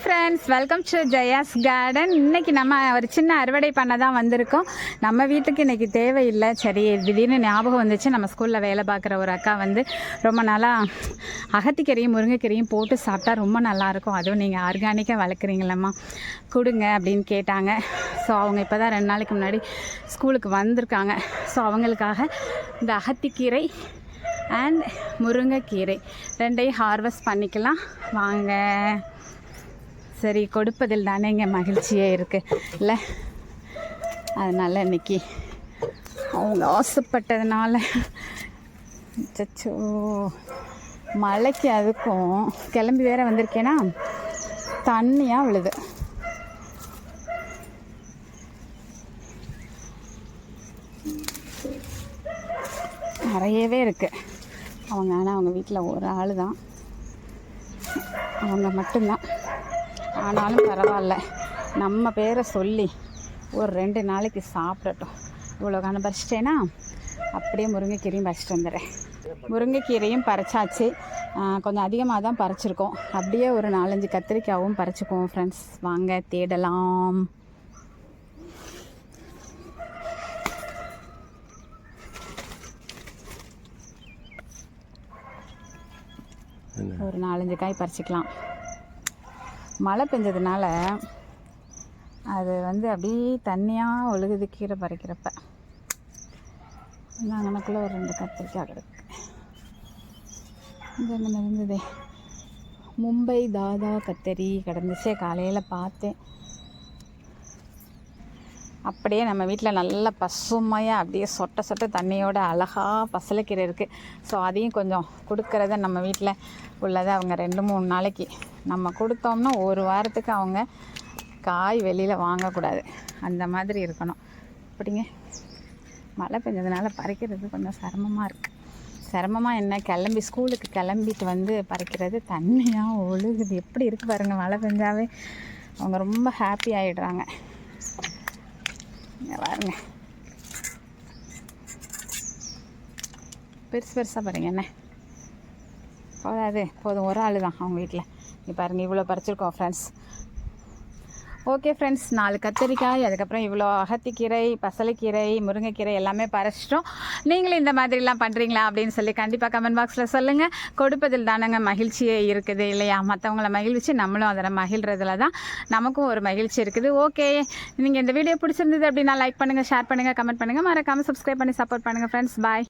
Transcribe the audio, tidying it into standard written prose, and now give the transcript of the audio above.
Friends, welcome to Jaya's garden. இன்றைக்கி நம்ம ஒரு சின்ன அறுவடை பண்ண தான் வந்திருக்கோம். நம்ம வீட்டுக்கு இன்றைக்கி தேவையில்லை, சரி திடீர்னு ஞாபகம் வந்துச்சு. நம்ம ஸ்கூலில் வேலை பார்க்குற ஒரு அக்கா வந்து ரொம்ப நாளாக அகத்திக்கீரையும் முருங்கைக்கீரையும் போட்டு சாப்பிட்டா ரொம்ப நல்லாயிருக்கும், அதுவும் நீங்கள் ஆர்கானிக்காக வளர்க்குறீங்களம்மா, கொடுங்க அப்படின்னு கேட்டாங்க. ஸோ அவங்க இப்போ தான் 2 நாளைக்கு முன்னாடி ஸ்கூலுக்கு வந்திருக்காங்க. ஸோ அவங்களுக்காக இந்த அகத்திக்கீரை அண்ட் முருங்கைக்கீரை ரெண்டையும் ஹார்வெஸ்ட் பண்ணிக்கலாம் வாங்க. சரி, கொடுப்பதில் தானே இங்கே மகிழ்ச்சியே இருக்குது இல்லை? அதனால் இன்றைக்கி அவங்க ஆசைப்பட்டதுனால சச்சோ மழைக்கு அதுக்கும் கிளம்பி வேற வந்திருக்கேன்னா தண்ணியாக விழுது. நிறையவே இருக்குது. ஆனால் அவங்க வீட்டில் ஒரு ஆள் தான், அவங்க மட்டும்தான். ஆனாலும் பரவாயில்ல, நம்ம பேரை சொல்லி ஒரு 2 நாளைக்கு சாப்பிடட்டும். இவ்வளோ காண பறிச்சிட்டேன்னா அப்படியே முருங்கைக்கீரையும் பறிச்சிட்டு வந்துடுறேன். முருங்கைக்கீரையும் பறிச்சாச்சு, கொஞ்சம் அதிகமாக தான் பறிச்சிருக்கோம். அப்படியே ஒரு 4-5 கத்திரிக்காயும் பறிச்சுக்குவோம் ஃப்ரெண்ட்ஸ். வாங்க தேடலாம். ஒரு 4-5 காய் பறிச்சிக்கலாம். மழை பெஞ்சதுனால அது வந்து அப்படியே தண்ணியாக ஒழுகுது கீரை பறிக்கிறப்ப. அங்கனக்குள்ளே ஒரு 2 கத்திரிக்காய் கிடக்கு. இங்கே அங்கே இருந்ததே மும்பை தாதா கத்தரி கிடந்துச்சே, காலையில் பார்த்தேன். அப்படியே நம்ம வீட்டில் நல்ல பசுமையாக அப்படியே சொட்ட சொட்ட தண்ணியோட அழகாக பசலைக்கீரை இருக்குது. ஸோ அதையும் கொஞ்சம் கொடுக்கறத நம்ம வீட்டில் உள்ளதை அவங்க 2-3 நாளைக்கு நம்ம கொடுத்தோம்னா ஒரு வாரத்துக்கு அவங்க காய் வெளியில் வாங்கக்கூடாது, அந்த மாதிரி இருக்கணும். அப்படிங்க மழை பெஞ்சதுனால பறிக்கிறது கொஞ்சம் சிரமமாக இருக்குது. சிரமமாக என்ன, ஸ்கூலுக்கு கிளம்பிட்டு வந்து பறிக்கிறது தண்ணியாக ஒழுகுது. எப்படி இருக்குது பாருங்கள், மழை பெஞ்சாவே அவங்க ரொம்ப ஹாப்பி ஆகிடுறாங்க. இங்கே பாருங்க, பெருசு பெருசாக பாருங்க. என்ன போதாது, போதும், ஒரு ஆள் தான் அவங்க வீட்டில். இங்கே பாருங்கள், இவ்வளோ பறிச்சிருக்கோம் ஃப்ரெண்ட்ஸ். ஓகே ஃப்ரெண்ட்ஸ், 4 கத்திரிக்காய், அதுக்கப்புறம் இவ்வளோ அகத்திக்கீரை, பசலைக்கீரை, முருங்கைக்கீரை எல்லாமே பறிச்சிட்டோம். நீங்களும் இந்த மாதிரிலாம் பண்ணுறீங்களா அப்படின்னு சொல்லி கண்டிப்பாக கமெண்ட் பாக்ஸில் சொல்லுங்கள். கொடுப்பதில் தானங்க மகிழ்ச்சியே இருக்குது இல்லையா? மற்றவங்கள மகிழ்ச்சி நம்மளும் அதில் மகிழ்கிறதுல தான் நமக்கும் ஒரு மகிழ்ச்சி இருக்குது. ஓகே, நீங்கள் இந்த வீடியோ பிடிச்சிருந்தது அப்படின்னா லைக் பண்ணுங்கள், ஷேர் பண்ணுங்கள், கமெண்ட் பண்ணுங்கள், மறக்காமல் சப்ஸ்கிரைப் பண்ணி சப்போர்ட் பண்ணுங்கள் ஃப்ரெண்ட்ஸ். பாய்.